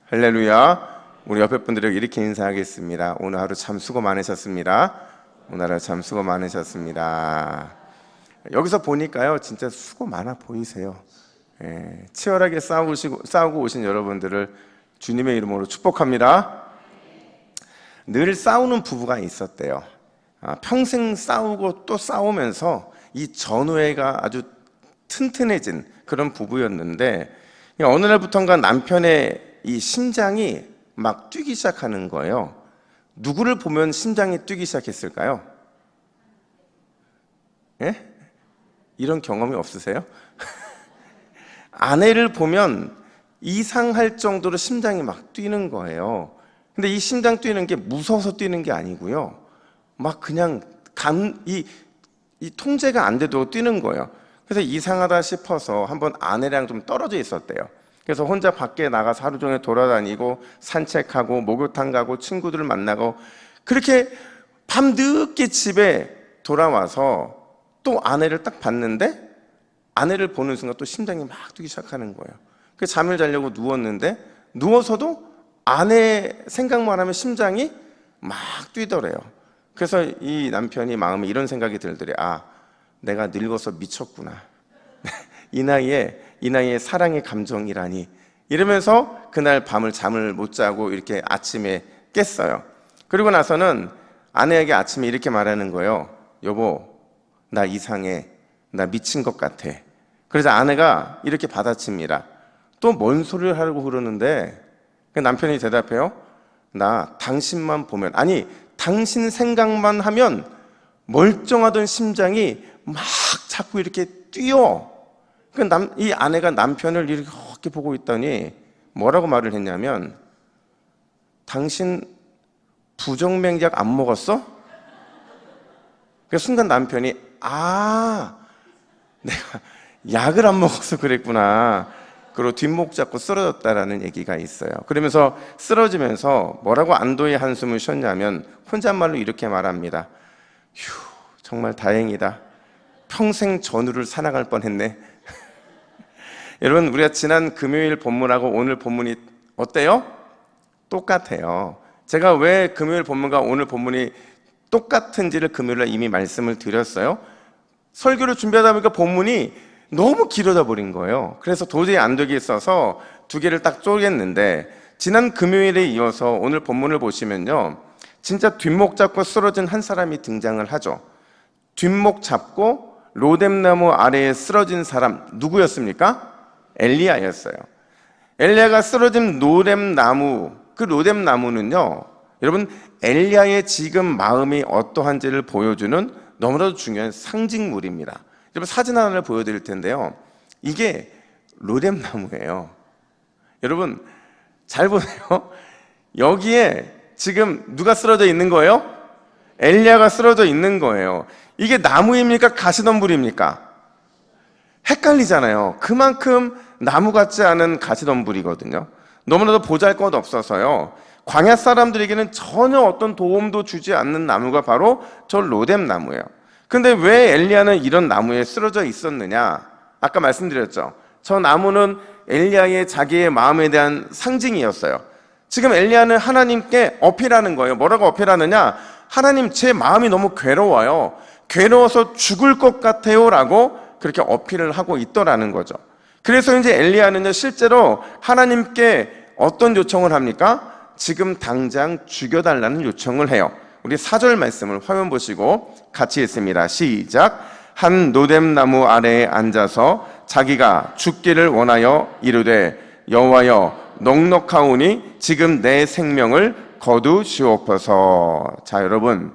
할렐루야. 우리 옆에 분들에게 이렇게 인사하겠습니다. 오늘 하루 참 수고 많으셨습니다. 오늘 하루 참 수고 많으셨습니다. 여기서 보니까요, 진짜 수고 많아 보이세요. 치열하게 싸우고 오신 여러분들을 주님의 이름으로 축복합니다. 늘 싸우는 부부가 있었대요. 평생 싸우고 또 싸우면서 이 전우애가 아주 튼튼해진 그런 부부였는데, 어느 날부턴가 남편의 이 심장이 막 뛰기 시작하는 거예요. 누구를 보면 심장이 뛰기 시작했을까요? 예? 이런 경험이 없으세요? 아내를 보면 이상할 정도로 심장이 막 뛰는 거예요. 근데 이 심장 뛰는 게 무서워서 뛰는 게 아니고요, 막 그냥 이 통제가 안 돼도 뛰는 거예요. 그래서 이상하다 싶어서 한번 아내랑 좀 떨어져 있었대요. 그래서 혼자 밖에 나가서 하루 종일 돌아다니고 산책하고 목욕탕 가고 친구들을 만나고, 그렇게 밤늦게 집에 돌아와서 또 아내를 딱 봤는데, 아내를 보는 순간 또 심장이 막 뛰기 시작하는 거예요. 그래서 잠을 자려고 누웠는데, 누워서도 아내 생각만 하면 심장이 막 뛰더래요. 그래서 이 남편이 마음에 이런 생각이 들더래. 내가 늙어서 미쳤구나. 이 나이에 사랑의 감정이라니. 이러면서 그날 밤을 잠을 못 자고 이렇게 아침에 깼어요. 그리고 나서는 아내에게 아침에 이렇게 말하는 거예요. 여보, 나 이상해. 나 미친 것 같아. 그래서 아내가 이렇게 받아칩니다. 또 뭔 소리를 하려고 그러는데, 남편이 대답해요. 나 당신만 보면, 당신 생각만 하면 멀쩡하던 심장이 막 자꾸 이렇게 뛰어. 이 아내가 남편을 이렇게 보고 있더니 뭐라고 말을 했냐면, 당신 부정맥약 안 먹었어? 그 순간 남편이 내가 약을 안 먹어서 그랬구나. 그리고 뒷목 잡고 쓰러졌다라는 얘기가 있어요. 그러면서 쓰러지면서 뭐라고 안도의 한숨을 쉬었냐면 혼잣말로 이렇게 말합니다. 휴, 정말 다행이다. 평생 전우를 사랑할 뻔했네. 여러분, 우리가 지난 금요일 본문하고 오늘 본문이 어때요? 똑같아요. 제가 왜 금요일 본문과 오늘 본문이 똑같은지를 금요일에 이미 말씀을 드렸어요. 설교를 준비하다 보니까 본문이 너무 길어져 버린 거예요. 그래서 도저히 안 되겠어서 두 개를 딱 쪼갰는데, 지난 금요일에 이어서 오늘 본문을 보시면요, 진짜 뒷목 잡고 쓰러진 한 사람이 등장을 하죠. 뒷목 잡고 로뎀나무 아래에 쓰러진 사람 누구였습니까? 엘리야였어요. 엘리야가 쓰러진 로뎀나무, 그 로뎀나무는요, 여러분, 엘리야의 지금 마음이 어떠한지를 보여주는 너무나도 중요한 상징물입니다. 여러분, 사진 하나를 보여드릴 텐데요, 이게 로뎀나무예요. 여러분 잘 보세요. 여기에 지금 누가 쓰러져 있는 거예요? 엘리야가 쓰러져 있는 거예요. 이게 나무입니까? 가시덤불입니까? 헷갈리잖아요. 그만큼 나무 같지 않은 가시덤불이거든요. 너무나도 보잘것 없어서요, 광야 사람들에게는 전혀 어떤 도움도 주지 않는 나무가 바로 저 로뎀나무예요. 근데 왜 엘리야는 이런 나무에 쓰러져 있었느냐? 아까 말씀드렸죠. 저 나무는 엘리야의 자기의 마음에 대한 상징이었어요. 지금 엘리야는 하나님께 어필하는 거예요. 뭐라고 어필하느냐? 하나님, 제 마음이 너무 괴로워요. 괴로워서 죽을 것 같아요 라고 그렇게 어필을 하고 있더라는 거죠. 그래서 이제 엘리야는요, 실제로 하나님께 어떤 요청을 합니까? 지금 당장 죽여달라는 요청을 해요. 우리 4절 말씀을 화면 보시고 같이 읽습니다. 시작. 한 로뎀나무 아래에 앉아서 자기가 죽기를 원하여 이르되, 여호와여, 넉넉하오니 지금 내 생명을 거두시옵소서. 자, 여러분,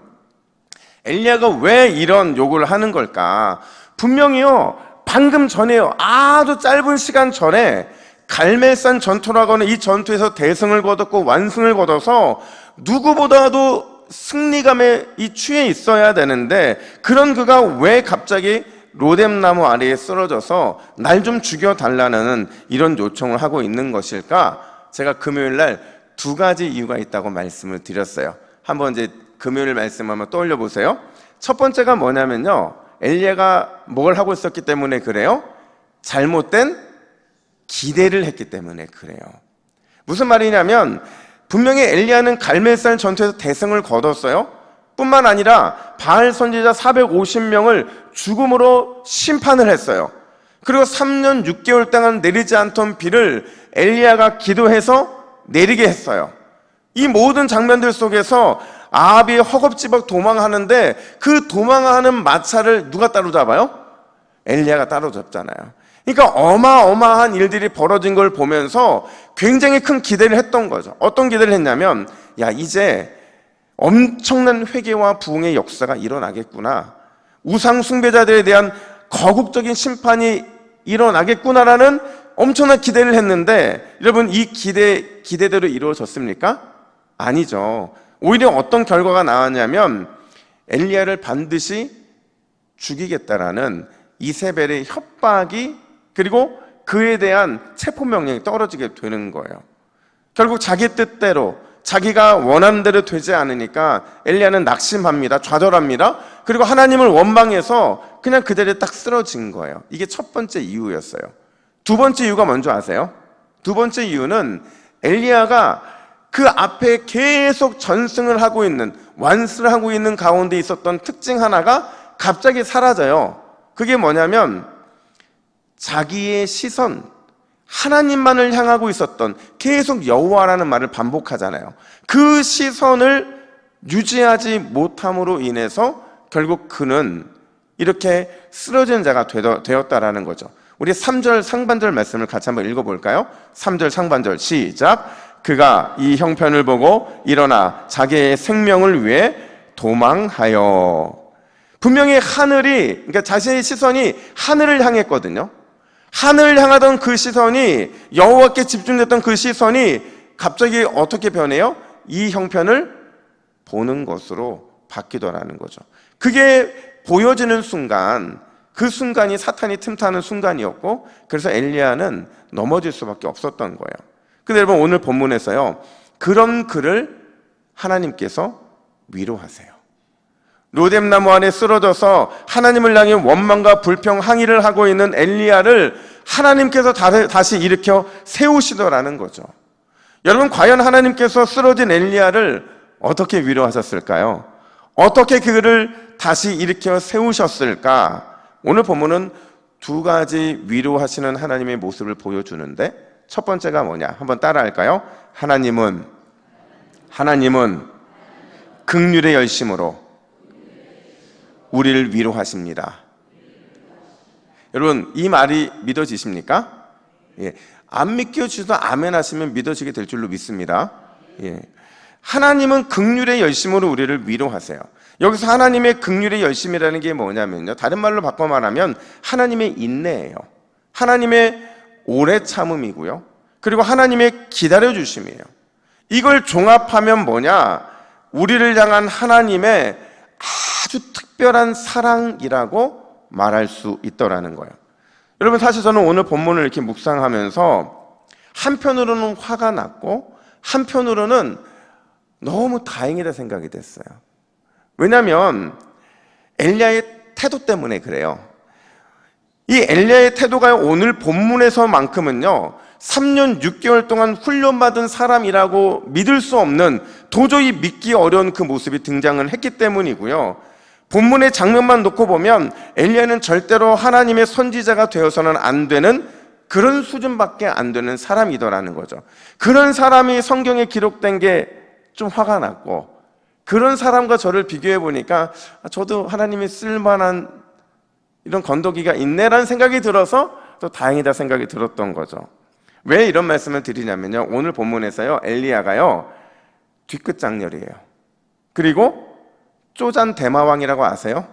엘리야가 왜 이런 요구를 하는 걸까? 분명히요, 방금 전에요, 아주 짧은 시간 전에 갈멜산 전투라고 하는 이 전투에서 대승을 거뒀고 완승을 거둬서 누구보다도 승리감에 취해 있어야 되는데, 그런 그가 왜 갑자기 로뎀나무 아래에 쓰러져서 날 좀 죽여달라는 이런 요청을 하고 있는 것일까? 제가 금요일 날 두 가지 이유가 있다고 말씀을 드렸어요. 한번 이제 금요일 말씀 한번 떠올려 보세요. 첫 번째가 뭐냐면요, 엘리야가 뭘 하고 있었기 때문에 그래요? 잘못된 기대를 했기 때문에 그래요. 무슨 말이냐면 분명히 엘리야는 갈멜산 전투에서 대승을 거뒀어요. 뿐만 아니라 바알 선지자 450명을 죽음으로 심판을 했어요. 그리고 3년 6개월 동안 내리지 않던 비를 엘리야가 기도해서 내리게 했어요. 이 모든 장면들 속에서 아합이 허겁지겁 도망하는데 그 도망하는 마차를 누가 따로잡아요? 엘리야가 따로잡잖아요. 그러니까 어마어마한 일들이 벌어진 걸 보면서 굉장히 큰 기대를 했던 거죠. 어떤 기대를 했냐면, 야, 이제 엄청난 회개와 부흥의 역사가 일어나겠구나, 우상 숭배자들에 대한 거국적인 심판이 일어나겠구나라는 엄청난 기대를 했는데, 여러분, 이 기대대로 이루어졌습니까? 아니죠. 오히려 어떤 결과가 나왔냐면 엘리야를 반드시 죽이겠다라는 이세벨의 협박이, 그리고 그에 대한 체포명령이 떨어지게 되는 거예요. 결국 자기 뜻대로, 자기가 원하는 대로 되지 않으니까 엘리야는 낙심합니다. 좌절합니다. 그리고 하나님을 원망해서 그냥 그 자리에 딱 쓰러진 거예요. 이게 첫 번째 이유였어요. 두 번째 이유가 뭔지 아세요? 두 번째 이유는 엘리야가 그 앞에 계속 전승을 하고 있는, 완수를 하고 있는 가운데 있었던 특징 하나가 갑자기 사라져요. 그게 뭐냐면 자기의 시선, 하나님만을 향하고 있었던, 계속 여호와라는 말을 반복하잖아요. 그 시선을 유지하지 못함으로 인해서 결국 그는 이렇게 쓰러진 자가 되었다라는 거죠. 우리 3절 상반절 말씀을 같이 한번 읽어볼까요? 3절 상반절 시작. 그가 이 형편을 보고 일어나 자기의 생명을 위해 도망하여. 분명히 하늘이, 그러니까 자신의 시선이 하늘을 향했거든요. 하늘을 향하던 그 시선이, 여호와께 집중됐던 그 시선이 갑자기 어떻게 변해요? 이 형편을 보는 것으로 바뀌더라는 거죠. 그게 보여지는 순간, 그 순간이 사탄이 틈타는 순간이었고, 그래서 엘리야는 넘어질 수밖에 없었던 거예요. 근데 여러분, 오늘 본문에서요, 그런 그를 하나님께서 위로하세요. 로뎀나무 안에 쓰러져서 하나님을 향해 원망과 불평, 항의를 하고 있는 엘리야를 하나님께서 다시 일으켜 세우시더라는 거죠. 여러분, 과연 하나님께서 쓰러진 엘리야를 어떻게 위로하셨을까요? 어떻게 그를 다시 일으켜 세우셨을까? 오늘 본문은 두 가지 위로하시는 하나님의 모습을 보여주는데, 첫 번째가 뭐냐? 한번 따라할까요? 하나님은 긍휼의 열심으로 우리를 위로하십니다. 여러분, 이 말이 믿어지십니까? 예. 안 믿겨지도 아멘 하시면 믿어지게 될 줄로 믿습니다. 예. 하나님은 긍휼의 열심으로 우리를 위로하세요. 여기서 하나님의 긍휼의 열심이라는 게 뭐냐면요, 다른 말로 바꿔 말하면 하나님의 인내예요. 하나님의 오래 참음이고요, 그리고 하나님의 기다려주심이에요. 이걸 종합하면 뭐냐? 우리를 향한 하나님의 아주 특별한 사랑이라고 말할 수 있더라는 거예요. 여러분, 사실 저는 오늘 본문을 이렇게 묵상하면서 한편으로는 화가 났고 한편으로는 너무 다행이다 생각이 됐어요. 왜냐하면 엘리야의 태도 때문에 그래요. 이 엘리야의 태도가 오늘 본문에서만큼은요, 3년 6개월 동안 훈련받은 사람이라고 믿을 수 없는, 도저히 믿기 어려운 그 모습이 등장을 했기 때문이고요. 본문의 장면만 놓고 보면 엘리야는 절대로 하나님의 선지자가 되어서는 안 되는 그런 수준밖에 안 되는 사람이더라는 거죠. 그런 사람이 성경에 기록된 게 좀 화가 났고, 그런 사람과 저를 비교해 보니까 저도 하나님이 쓸만한 이런 건더기가 있네라는 생각이 들어서 또 다행이다 생각이 들었던 거죠. 왜 이런 말씀을 드리냐면요, 오늘 본문에서요, 엘리야가요 뒤끝 장렬이에요. 그리고 쪼잔 대마왕이라고 아세요?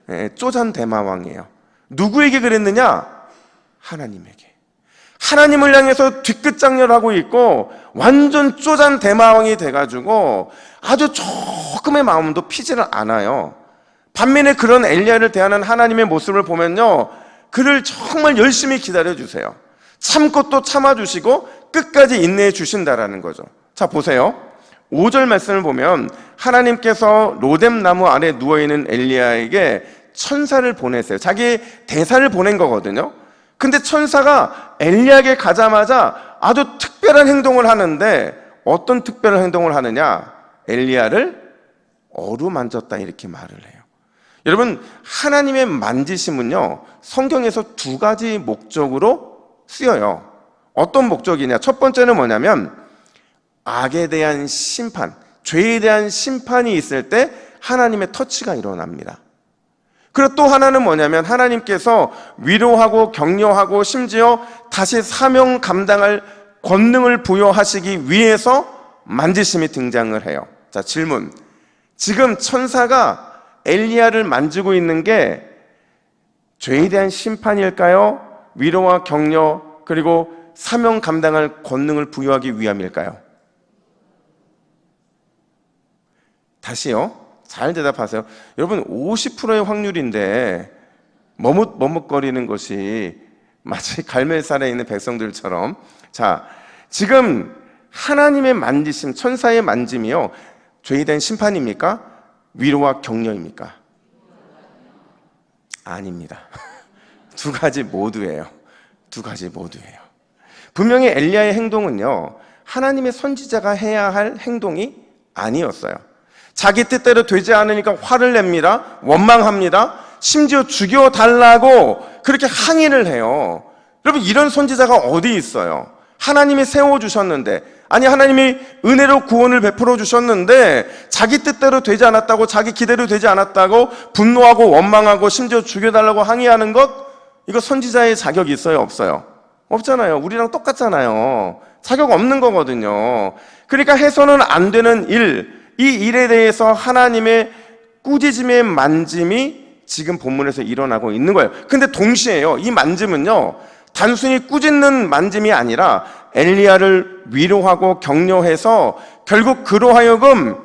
네, 쪼잔 대마왕이에요. 누구에게 그랬느냐? 하나님에게. 하나님을 향해서 뒤끝 장렬하고 있고 완전 쪼잔 대마왕이 돼가지고 아주 조금의 마음도 피지를 않아요. 반면에 그런 엘리야를 대하는 하나님의 모습을 보면요, 그를 정말 열심히 기다려주세요. 참고 또 참아주시고 끝까지 인내해 주신다라는 거죠. 자, 보세요. 5절 말씀을 보면 하나님께서 로뎀나무 아래 누워있는 엘리야에게 천사를 보내세요. 자기의 대사를 보낸 거거든요. 근데 천사가 엘리야에게 가자마자 아주 특별한 특별한 행동을 하는데 어떤 특별한 행동을 하느냐? 엘리야를 어루만졌다 이렇게 말을 해요. 여러분, 하나님의 만지심은요, 성경에서 두 가지 목적으로 쓰여요. 어떤 목적이냐? 첫 번째는 뭐냐면 악에 대한 심판, 죄에 대한 심판이 있을 때 하나님의 터치가 일어납니다. 그리고 또 하나는 뭐냐면 하나님께서 위로하고 격려하고 심지어 다시 사명 감당할 권능을 부여하시기 위해서 만지심이 등장을 해요. 자, 질문. 지금 천사가 엘리야를 만지고 있는 게 죄에 대한 심판일까요? 위로와 격려 그리고 사명 감당할 권능을 부여하기 위함일까요? 다시요. 잘 대답하세요. 여러분, 50%의 확률인데 머뭇머뭇거리는 것이 마치 갈멜산에 있는 백성들처럼. 자, 지금 하나님의 만지심, 천사의 만짐이요, 죄에 대한 심판입니까? 위로와 격려입니까? 아닙니다. 두 가지 모두예요. 두 가지 모두예요. 분명히 엘리야의 행동은요, 하나님의 선지자가 해야 할 행동이 아니었어요. 자기 뜻대로 되지 않으니까 화를 냅니다. 원망합니다. 심지어 죽여달라고 그렇게 항의를 해요. 여러분, 이런 선지자가 어디 있어요? 하나님이 세워주셨는데, 아니 하나님이 은혜로 구원을 베풀어 주셨는데 자기 뜻대로 되지 않았다고, 자기 기대로 되지 않았다고 분노하고 원망하고 심지어 죽여달라고 항의하는 것, 이거 선지자의 자격이 있어요? 없어요? 없잖아요. 우리랑 똑같잖아요. 자격 없는 거거든요. 그러니까 해서는 안 되는 일, 이 일에 대해서 하나님의 꾸짖음의 만짐이 지금 본문에서 일어나고 있는 거예요. 근데 동시에요, 이 만짐은요, 단순히 꾸짖는 만짐이 아니라 엘리야를 위로하고 격려해서 결국 그로 하여금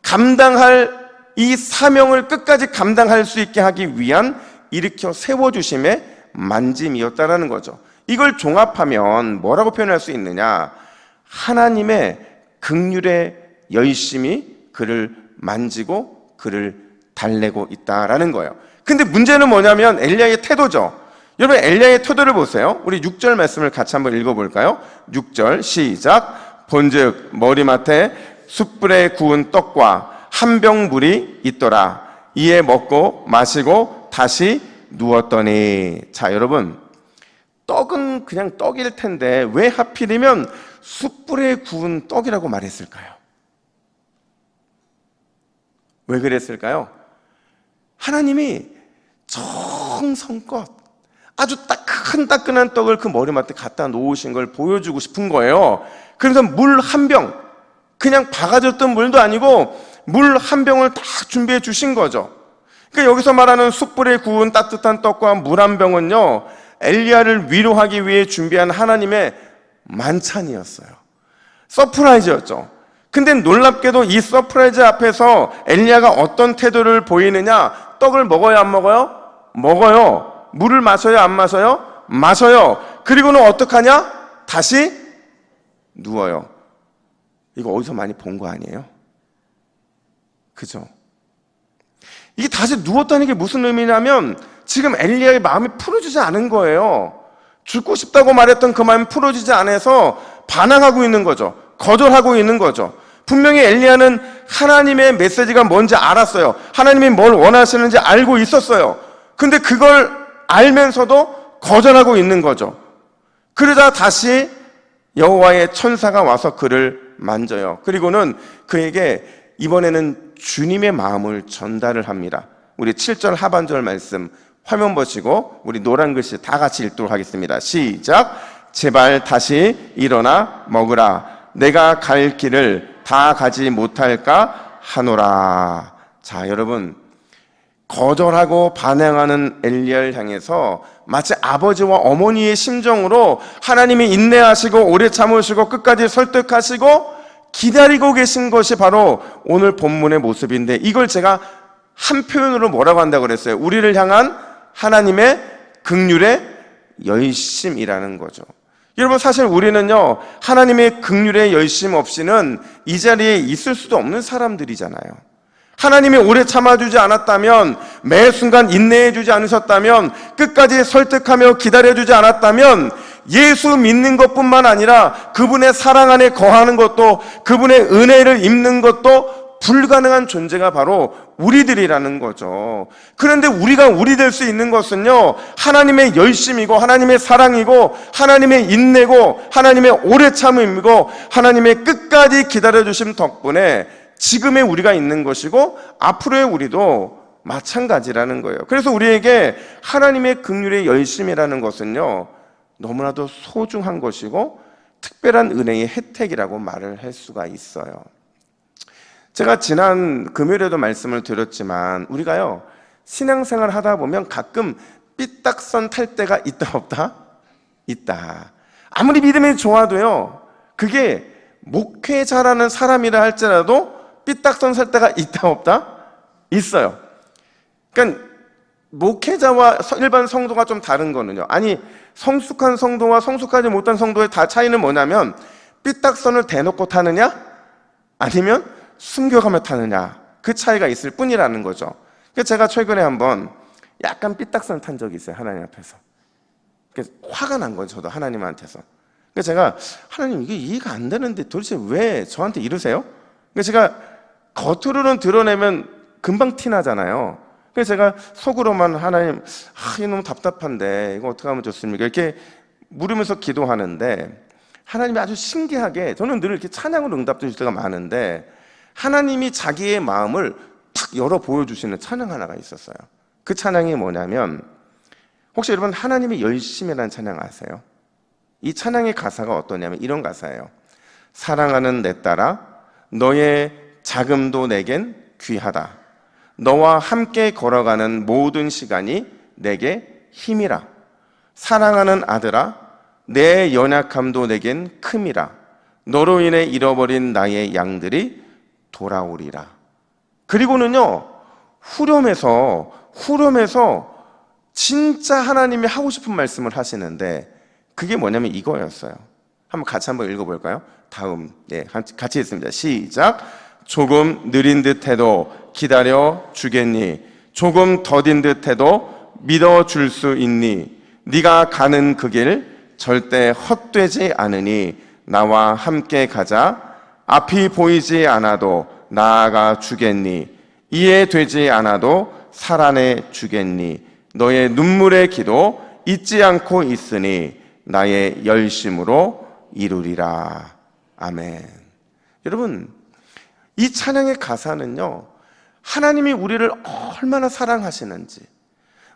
감당할 이 사명을 끝까지 감당할 수 있게 하기 위한 일으켜 세워주심의 만짐이었다라는 거죠. 이걸 종합하면 뭐라고 표현할 수 있느냐? 하나님의 긍휼의 열심이 그를 만지고 그를 달래고 있다라는 거예요. 근데 문제는 뭐냐면 엘리야의 태도죠. 여러분, 엘리야의 태도를 보세요. 우리 6절 말씀을 같이 한번 읽어볼까요? 6절 시작. 본즉 머리맡에 숯불에 구운 떡과 한 병 물이 있더라. 이에 먹고 마시고 다시 누웠더니. 자, 여러분, 떡은 그냥 떡일 텐데 왜 하필이면 숯불에 구운 떡이라고 말했을까요? 왜 그랬을까요? 하나님이 정성껏 아주 큰 따끈한 떡을 그 머리맡에 갖다 놓으신 걸 보여주고 싶은 거예요. 그래서 물 한 병, 그냥 박아졌던 물도 아니고 물 한 병을 딱 준비해 주신 거죠. 그러니까 여기서 말하는 숯불에 구운 따뜻한 떡과 물 한 병은요, 엘리야를 위로하기 위해 준비한 하나님의 만찬이었어요. 서프라이즈였죠. 근데 놀랍게도 이 서프라이즈 앞에서 엘리야가 어떤 태도를 보이느냐? 떡을 먹어요, 안 먹어요? 먹어요. 물을 마셔요, 안 마셔요? 마셔요. 그리고는 어떡하냐? 다시 누워요. 이거 어디서 많이 본 거 아니에요? 그죠? 이게 다시 누웠다는 게 무슨 의미냐면 지금 엘리야의 마음이 풀어지지 않은 거예요. 죽고 싶다고 말했던 그 마음이 풀어지지 않아서 반항하고 있는 거죠. 거절하고 있는 거죠. 분명히 엘리야는 하나님의 메시지가 뭔지 알았어요. 하나님이 뭘 원하시는지 알고 있었어요. 근데 그걸 알면서도 거절하고 있는 거죠. 그러자 다시 여호와의 천사가 와서 그를 만져요. 그리고는 그에게 이번에는 주님의 마음을 전달을 합니다. 우리 7절 하반절 말씀 화면 보시고 우리 노란 글씨 다 같이 읽도록 하겠습니다. 시작. 제발 다시 일어나 먹으라. 내가 갈 길을 다 가지 못할까 하노라. 자, 여러분, 거절하고 반항하는 엘리야를 향해서 마치 아버지와 어머니의 심정으로 하나님이 인내하시고 오래 참으시고 끝까지 설득하시고 기다리고 계신 것이 바로 오늘 본문의 모습인데, 이걸 제가 한 표현으로 뭐라고 한다고 그랬어요? 우리를 향한 하나님의 긍휼의 열심이라는 거죠. 여러분, 사실 우리는요, 하나님의 긍휼의 열심 없이는 이 자리에 있을 수도 없는 사람들이잖아요. 하나님이 오래 참아주지 않았다면, 매 순간 인내해주지 않으셨다면, 끝까지 설득하며 기다려주지 않았다면 예수 믿는 것뿐만 아니라 그분의 사랑 안에 거하는 것도, 그분의 은혜를 입는 것도 불가능한 존재가 바로 우리들이라는 거죠. 그런데 우리가 우리 될 수 있는 것은요, 하나님의 열심이고 하나님의 사랑이고 하나님의 인내고 하나님의 오래 참음이고 하나님의 끝까지 기다려주심 덕분에 지금의 우리가 있는 것이고 앞으로의 우리도 마찬가지라는 거예요. 그래서 우리에게 하나님의 긍휼의 열심이라는 것은요, 너무나도 소중한 것이고 특별한 은혜의 혜택이라고 말을 할 수가 있어요. 제가 지난 금요일에도 말씀을 드렸지만 우리가요, 신앙생활 하다 보면 가끔 삐딱선 탈 때가 있다 없다? 있다. 아무리 믿음이 좋아도요, 그게 목회자라는 사람이라 할지라도 삐딱선 살 때가 있다 없다? 있어요. 그러니까 목회자와 일반 성도가 좀 다른 거는요, 아니 성숙한 성도와 성숙하지 못한 성도의 다 차이는 뭐냐면 삐딱선을 대놓고 타느냐 아니면 숨겨가며 타느냐, 그 차이가 있을 뿐이라는 거죠. 그래서 제가 최근에 한번 약간 삐딱선을 탄 적이 있어요, 하나님 앞에서. 그래서 화가 난 거죠, 저도 하나님한테서. 그래서 제가 하나님, 이게 이해가 안 되는데 도대체 왜 저한테 이러세요? 그래서 제가 겉으로는 드러내면 금방 티나잖아요. 그래서 제가 속으로만 하나님, 이게 너무 답답한데 이거 어떻게 하면 좋습니까? 이렇게 물으면서 기도하는데 하나님이 아주 신기하게, 저는 늘 이렇게 찬양으로 응답 주실 때가 많은데 하나님이 자기의 마음을 탁 열어 보여주시는 찬양 하나가 있었어요. 그 찬양이 뭐냐면, 혹시 여러분 하나님의 열심이라는 찬양 아세요? 이 찬양의 가사가 어떠냐면 이런 가사예요. 사랑하는 내 딸아, 너의 자금도 내겐 귀하다. 너와 함께 걸어가는 모든 시간이 내게 힘이라. 사랑하는 아들아, 내 연약함도 내겐 큼이라. 너로 인해 잃어버린 나의 양들이 돌아오리라. 그리고는요, 후렴에서 진짜 하나님이 하고 싶은 말씀을 하시는데 그게 뭐냐면 이거였어요. 같이 한번 읽어볼까요? 다음, 같이 읽습니다. 시작. 조금 느린 듯해도 기다려 주겠니? 조금 더딘 듯해도 믿어줄 수 있니? 네가 가는 그 길 절대 헛되지 않으니 나와 함께 가자. 앞이 보이지 않아도 나아가 주겠니? 이해되지 않아도 살아내 주겠니? 너의 눈물의 기도 잊지 않고 있으니 나의 열심으로 이루리라. 아멘. 여러분, 이 찬양의 가사는요, 하나님이 우리를 얼마나 사랑하시는지,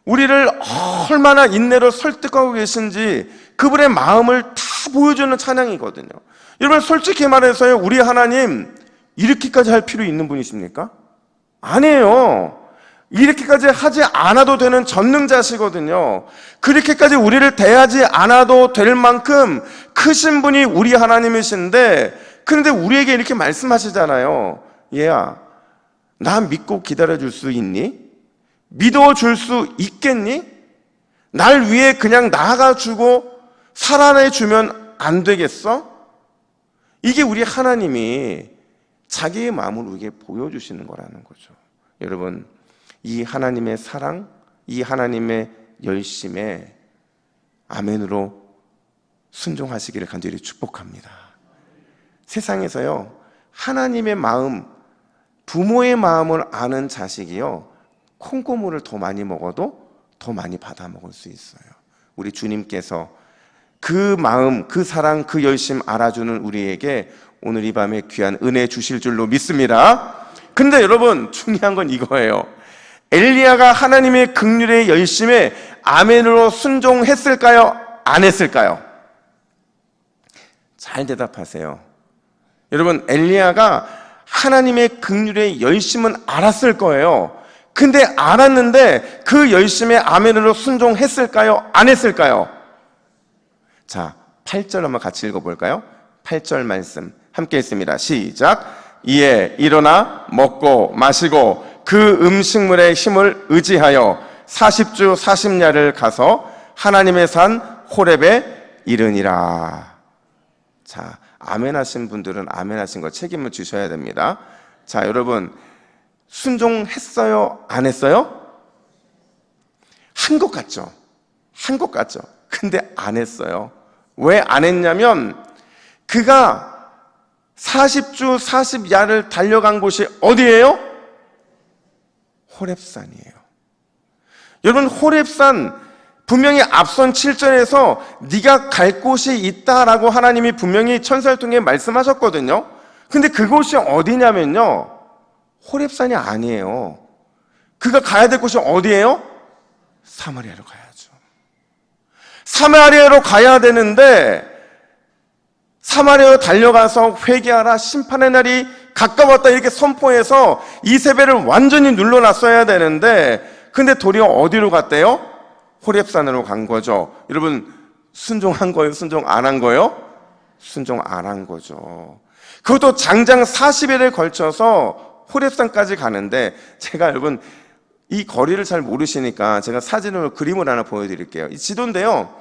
우리를 얼마나 인내로 설득하고 계신지 그분의 마음을 다 보여주는 찬양이거든요. 여러분, 솔직히 말해서요, 우리 하나님 이렇게까지 할 필요 있는 분이십니까? 아니에요. 이렇게까지 하지 않아도 되는 전능자시거든요. 그렇게까지 우리를 대하지 않아도 될 만큼 크신 분이 우리 하나님이신데, 그런데 우리에게 이렇게 말씀하시잖아요. 얘야, 나 믿고 기다려줄 수 있니? 믿어줄 수 있겠니? 날 위해 그냥 나아가주고 살아내주면 안 되겠어? 이게 우리 하나님이 자기의 마음을 우리에게 보여주시는 거라는 거죠. 여러분, 이 하나님의 사랑, 이 하나님의 열심에 아멘으로 순종하시기를 간절히 축복합니다. 세상에서요, 하나님의 마음, 부모의 마음을 아는 자식이요, 콩고물을 더 많이 먹어도 더 많이 받아 먹을 수 있어요. 우리 주님께서 그 마음, 그 사랑, 그 열심 알아주는 우리에게 오늘 이 밤에 귀한 은혜 주실 줄로 믿습니다. 근데 여러분, 중요한 건 이거예요. 엘리야가 하나님의 긍휼의 열심에 아멘으로 순종했을까요? 안 했을까요? 잘 대답하세요. 여러분, 엘리야가 하나님의 긍휼의 열심은 알았을 거예요. 근데 알았는데 그 열심에 아멘으로 순종했을까요? 안 했을까요? 자, 8절 한번 같이 읽어볼까요? 8절 말씀 함께 읽습니다. 시작. 이에 일어나 먹고 마시고 그 음식물의 힘을 의지하여 40주 40야를 가서 하나님의 산 호렙에 이르니라. 자, 아멘 하신 분들은 아멘 하신 거 책임을 지셔야 됩니다. 자, 여러분, 순종했어요? 안 했어요? 한 것 같죠? 한 것 같죠? 근데 안 했어요. 왜 안 했냐면 그가 40주 40야를 달려간 곳이 어디예요? 호렙산이에요. 여러분, 호렙산 분명히 앞선 7절에서 네가 갈 곳이 있다라고 하나님이 분명히 천사를 통해 말씀하셨거든요. 근데 그곳이 어디냐면요, 호렙산이 아니에요. 그가 가야 될 곳이 어디예요? 사마리아로 가야죠. 사마리아로 가야 되는데 사마리아로 달려가서 회개하라, 심판의 날이 가까웠다 이렇게 선포해서 이세벨을 완전히 눌러놨어야 되는데, 근데 도리어 어디로 갔대요? 호렙산으로 간 거죠. 여러분, 순종한 거예요? 순종 안 한 거예요? 순종 안 한 거죠. 그것도 장장 40일에 걸쳐서 호렙산까지 가는데, 제가 여러분 이 거리를 잘 모르시니까 제가 사진으로 그림을 하나 보여드릴게요. 이 지도인데요,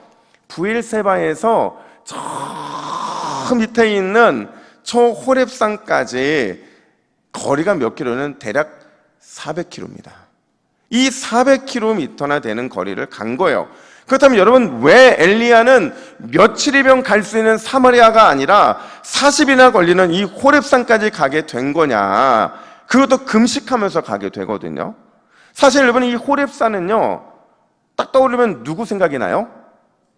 부엘세바에서 저 밑에 있는 저 호렙산까지 거리가 몇 킬로는 대략 400km입니다. 이 400km나 되는 거리를 간 거예요. 그렇다면 여러분, 왜 엘리야는 며칠이면 갈 수 있는 사마리아가 아니라 40일이나 걸리는 이 호렙산까지 가게 된 거냐? 그것도 금식하면서 가게 되거든요. 사실 여러분, 이 호렙산은요, 딱 떠오르면 누구 생각이 나요?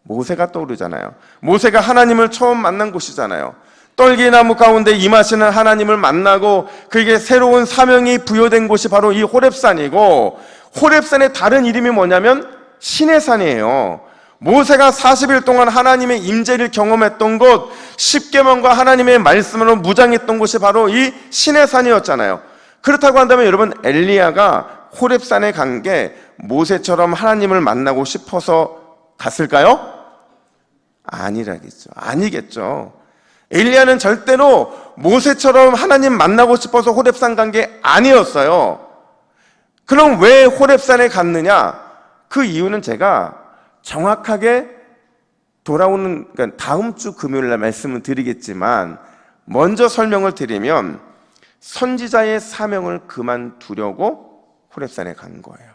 모세가 떠오르잖아요. 모세가 하나님을 처음 만난 곳이잖아요. 떨기나무 가운데 임하시는 하나님을 만나고 그에게 새로운 사명이 부여된 곳이 바로 이 호렙산이고, 호렙산의 다른 이름이 뭐냐면 시내산이에요. 모세가 40일 동안 하나님의 임재를 경험했던 곳, 십계명과 하나님의 말씀으로 무장했던 곳이 바로 이 시내산이었잖아요. 그렇다고 한다면 여러분, 엘리야가 호렙산에 간 게 모세처럼 하나님을 만나고 싶어서 갔을까요? 아니겠죠. 엘리야는 절대로 모세처럼 하나님 만나고 싶어서 호렙산 간 게 아니었어요. 그럼 왜 호렙산에 갔느냐? 그 이유는 제가 정확하게 돌아오는, 그러니까 다음 주 금요일 날 말씀을 드리겠지만, 먼저 설명을 드리면 선지자의 사명을 그만두려고 호렙산에 간 거예요.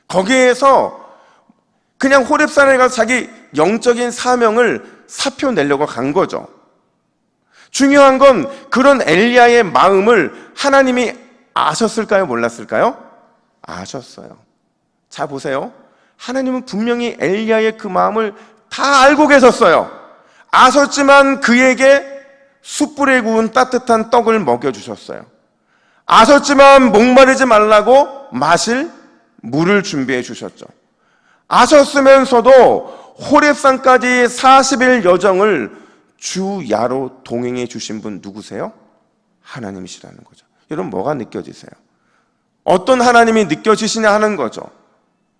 거기에서 그냥 호렙산에 가서 자기 영적인 사명을 사표 내려고 간 거죠. 중요한 건 그런 엘리야의 마음을 하나님이 아셨을까요? 몰랐을까요? 아셨어요. 자, 보세요. 하나님은 분명히 엘리야의 그 마음을 다 알고 계셨어요. 아셨지만 그에게 숯불에 구운 따뜻한 떡을 먹여주셨어요. 아셨지만 목마르지 말라고 마실 물을 준비해 주셨죠. 아셨으면서도 호렙산까지 40일 여정을 주야로 동행해 주신 분 누구세요? 하나님이시라는 거죠. 여러분, 뭐가 느껴지세요? 어떤 하나님이 느껴지시냐 하는 거죠.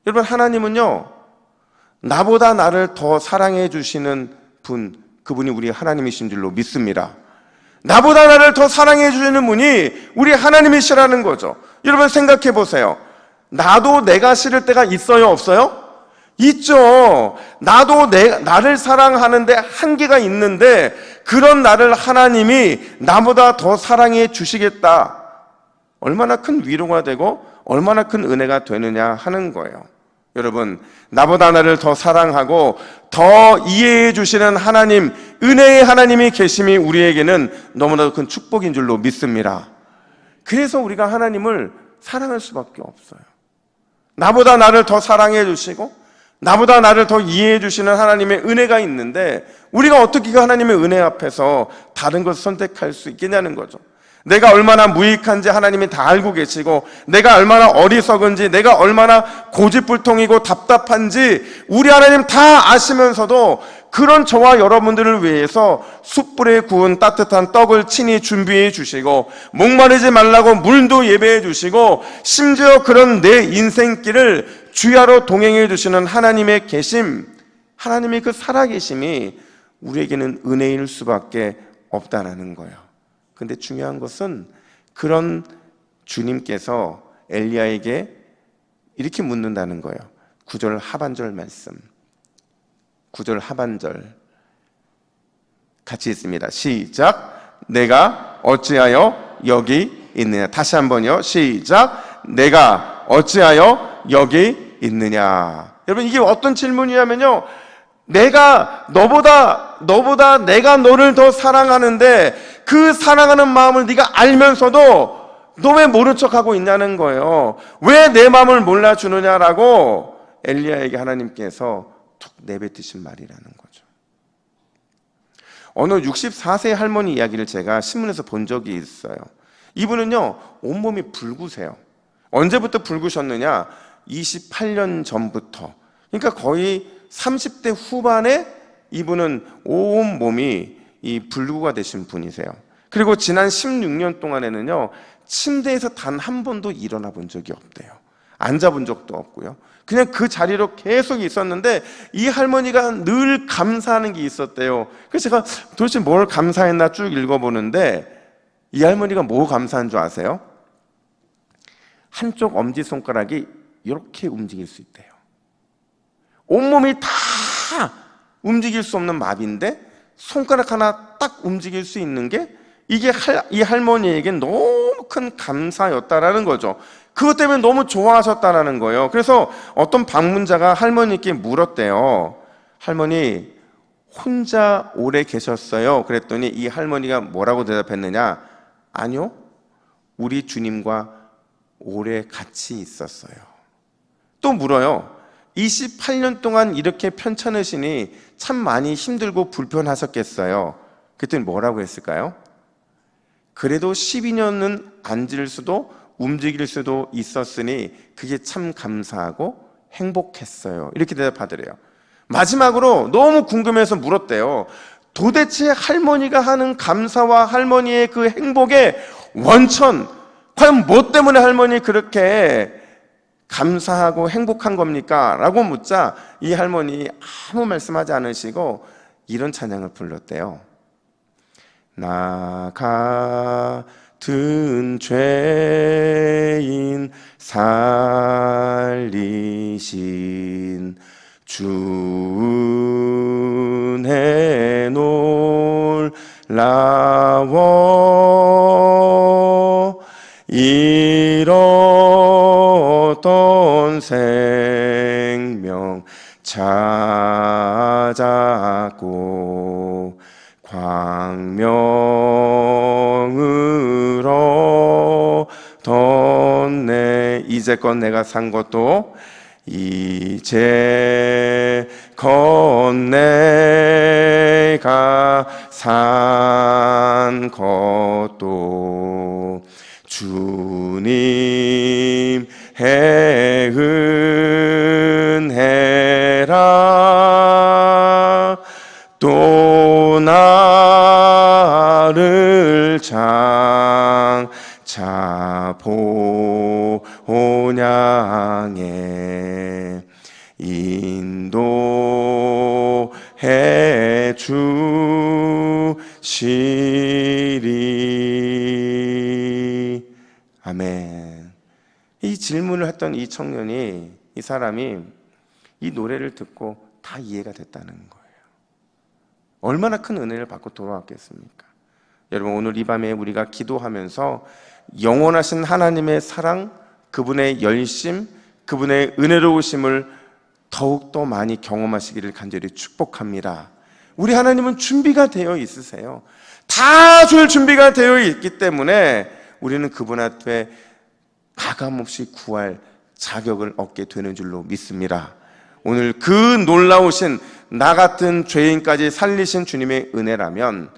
여러분, 하나님은요, 나보다 나를 더 사랑해 주시는 분, 그분이 우리 하나님이신 줄로 믿습니다. 나보다 나를 더 사랑해 주시는 분이 우리 하나님이시라는 거죠. 여러분, 생각해 보세요. 나도 내가 싫을 때가 있어요, 없어요? 있죠. 나도 나를 사랑하는데 한계가 있는데, 그런 나를 하나님이 나보다 더 사랑해 주시겠다. 얼마나 큰 위로가 되고 얼마나 큰 은혜가 되느냐 하는 거예요. 여러분, 나보다 나를 더 사랑하고 더 이해해 주시는 하나님, 은혜의 하나님이 계심이 우리에게는 너무나도 큰 축복인 줄로 믿습니다. 그래서 우리가 하나님을 사랑할 수밖에 없어요. 나보다 나를 더 사랑해 주시고 나보다 나를 더 이해해 주시는 하나님의 은혜가 있는데, 우리가 어떻게 그 하나님의 은혜 앞에서 다른 것을 선택할 수 있겠냐는 거죠. 내가 얼마나 무익한지 하나님이 다 알고 계시고, 내가 얼마나 어리석은지, 내가 얼마나 고집불통이고 답답한지 우리 하나님 다 아시면서도 그런 저와 여러분들을 위해서 숯불에 구운 따뜻한 떡을 친히 준비해 주시고, 목마르지 말라고 물도 예배해 주시고, 심지어 그런 내 인생길을 주야로 동행해 주시는 하나님의 계심, 하나님의 그 살아계심이 우리에게는 은혜일 수밖에 없다는 거예요. 근데 중요한 것은 그런 주님께서 엘리야에게 이렇게 묻는다는 거예요. 9절 하반절 말씀, 9절 하반절 같이 있습니다. 시작. 내가 어찌하여 여기 있느냐. 다시 한번요. 시작. 내가 어찌하여 여기 있느냐. 여러분, 이게 어떤 질문이냐면요, 내가 너보다 너보다 내가 너를 더 사랑하는데 그 사랑하는 마음을 네가 알면서도 너 왜 모른 척하고 있냐는 거예요. 왜 내 마음을 몰라주느냐라고 엘리야에게 하나님께서 툭 내뱉으신 말이라는 거죠. 어느 64세 할머니 이야기를 제가 신문에서 본 적이 있어요. 이분은요, 온몸이 붉으세요. 언제부터 붉으셨느냐? 28년 전부터. 그러니까 거의 30대 후반에 이분은 온몸이 이 불구가 되신 분이세요. 그리고 지난 16년 동안에는요, 침대에서 단 한 번도 일어나 본 적이 없대요. 앉아본 적도 없고요. 그냥 그 자리로 계속 있었는데 이 할머니가 늘 감사하는 게 있었대요. 그래서 제가 도대체 뭘 감사했나 쭉 읽어보는데 이 할머니가 뭐 감사한 줄 아세요? 한쪽 엄지손가락이 이렇게 움직일 수 있대요. 온몸이 다 움직일 수 없는 마비인데 손가락 하나 딱 움직일 수 있는 게 이게 이 할머니에겐 너무 큰 감사였다라는 거죠. 그것 때문에 너무 좋아하셨다라는 거예요. 그래서 어떤 방문자가 할머니께 물었대요. 할머니, 혼자 오래 계셨어요? 그랬더니 이 할머니가 뭐라고 대답했느냐? 아니요, 우리 주님과 오래 같이 있었어요. 또 물어요. 28년 동안 이렇게 편찮으시니 참 많이 힘들고 불편하셨겠어요. 그랬더니 뭐라고 했을까요? 그래도 12년은 앉을 수도 움직일 수도 있었으니 그게 참 감사하고 행복했어요. 이렇게 대답하더래요. 마지막으로 너무 궁금해서 물었대요. 도대체 할머니가 하는 감사와 할머니의 그 행복의 원천, 과연 뭐 때문에 할머니 그렇게 감사하고 행복한 겁니까? 라고 묻자 이 할머니 아무 말씀하지 않으시고 이런 찬양을 불렀대요. 나 같은 죄인 살리신 주 은혜 놀라워 잃었던 생명 찾았고 광명을 얻었네. 이제껏 내가 산 것도 이제껏 내가 산 것도 주님의 은혜라. 또 나를 장차 본향에 인도해 주시리. 아멘. 이 질문을 했던 이 청년이, 이 사람이 이 노래를 듣고 다 이해가 됐다는 거예요. 얼마나 큰 은혜를 받고 돌아왔겠습니까? 여러분, 오늘 이 밤에 우리가 기도하면서 영원하신 하나님의 사랑, 그분의 열심, 그분의 은혜로우심을 더욱더 많이 경험하시기를 간절히 축복합니다. 우리 하나님은 준비가 되어 있으세요. 다 줄 준비가 되어 있기 때문에 우리는 그분 앞에 가감없이 구할 자격을 얻게 되는 줄로 믿습니다. 오늘 그 놀라우신 나 같은 죄인까지 살리신 주님의 은혜라면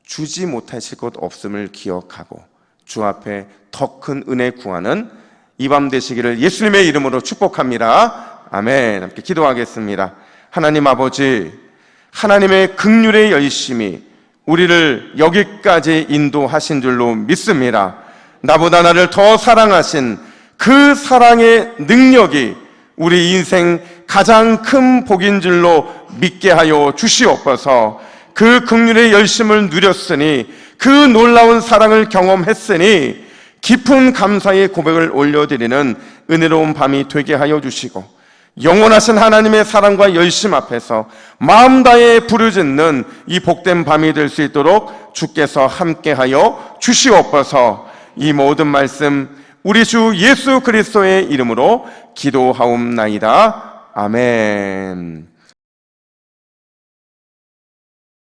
주지 못하실 것 없음을 기억하고 주 앞에 더 큰 은혜 구하는 이 밤 되시기를 예수님의 이름으로 축복합니다. 아멘. 함께 기도하겠습니다. 하나님 아버지, 하나님의 긍휼의 열심이 우리를 여기까지 인도하신 줄로 믿습니다. 나보다 나를 더 사랑하신 그 사랑의 능력이 우리 인생 가장 큰 복인 줄로 믿게 하여 주시옵소서. 그 긍휼의 열심을 누렸으니, 그 놀라운 사랑을 경험했으니 깊은 감사의 고백을 올려드리는 은혜로운 밤이 되게 하여 주시고, 영원하신 하나님의 사랑과 열심 앞에서 마음 다해 부르짖는 이 복된 밤이 될 수 있도록 주께서 함께하여 주시옵소서. 이 모든 말씀 우리 주 예수 그리스도의 이름으로 기도하옵나이다. 아멘.